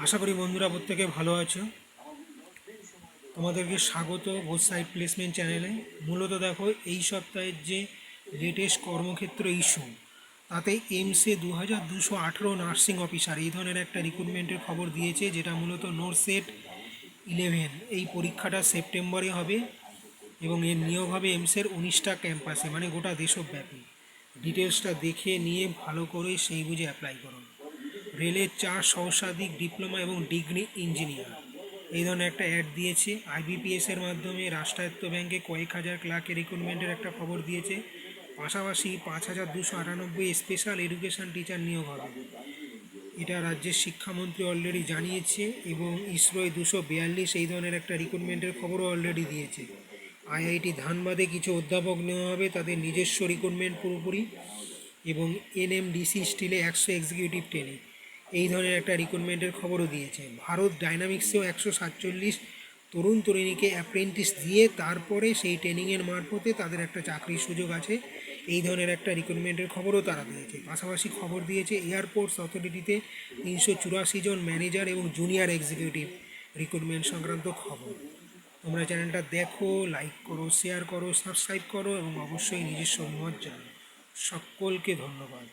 আশা করি বন্ধুরা প্রত্যেকে ভালো আছো। তোমাদেরকে স্বাগত বোথ সাইড প্লেসমেন্ট চ্যানেলে। মূলত দেখো, এই সপ্তাহের যে লেটেস্ট কর্মক্ষেত্র ইস্যু, তাতে এমসে 2218 নার্সিং অফিসার এই ধরনের একটা রিক্রুটমেন্টের খবর দিয়েছে, যেটা মূলত নোরসেট 11। এই পরীক্ষাটা সেপ্টেম্বরে হবে এবং এর নিয়োগ হবে এমসের 19টা ক্যাম্পাসে, মানে গোটা দেশব্যাপী। ডিটেলসটা দেখে নিয়ে ভালো করে সেই বুঝে অ্যাপ্লাই করুন। রেলের 4 সহস্রাধিক ডিপ্লোমা এবং ডিগ্রি ইঞ্জিনিয়ার এই ধরনের একটা অ্যাড দিয়েছে। আইবিপিএসের মাধ্যমে রাষ্ট্রায়ত্ত ব্যাংকে কয়েক হাজার ক্লার্কের রিক্রুটমেন্টের একটা খবর দিয়েছে। পাশাপাশি 5298 স্পেশাল এডুকেশন টিচার নিয়োগ হবে। এটা রাজ্যের শিক্ষামন্ত্রী অলরেডি জানিয়েছে এবং ইসরোয় 242 এই ধরনের একটা রিক্রুটমেন্টের খবরও অলরেডি দিয়েছে। আইআইটি ধানবাদে কিছু অধ্যাপক নেওয়া হবে, তাদের নিজস্ব রিক্রুটমেন্ট পুরোপুরি। এবং এনএমডিসি স্টিলে 100 এক্সিকিউটিভ ট্রেনিং এই ধরনের একটা রিক্রুটমেন্টের খবরও দিয়েছে। ভারত ডাইনামিক্সেও 147 তরুণ তরুণীকে অ্যাপ্রেন্টিস দিয়ে তারপরে সেই ট্রেনিংয়ের মারফতে তাদের একটা চাকরির সুযোগ আছে, এই ধরনের একটা রিক্রুটমেন্টের খবরও তারা দিয়েছে। পাশাপাশি খবর দিয়েছে এয়ারপোর্টস অথরিটিতে 384 জন ম্যানেজার এবং জুনিয়র এক্সিকিউটিভ রিক্রুটমেন্ট সংক্রান্ত খবর। তোমরা চ্যানেলটা দেখো, লাইক করো, শেয়ার করো, সাবস্ক্রাইব করো এবং অবশ্যই নিজস্ব মত জানাও। সকলকে ধন্যবাদ।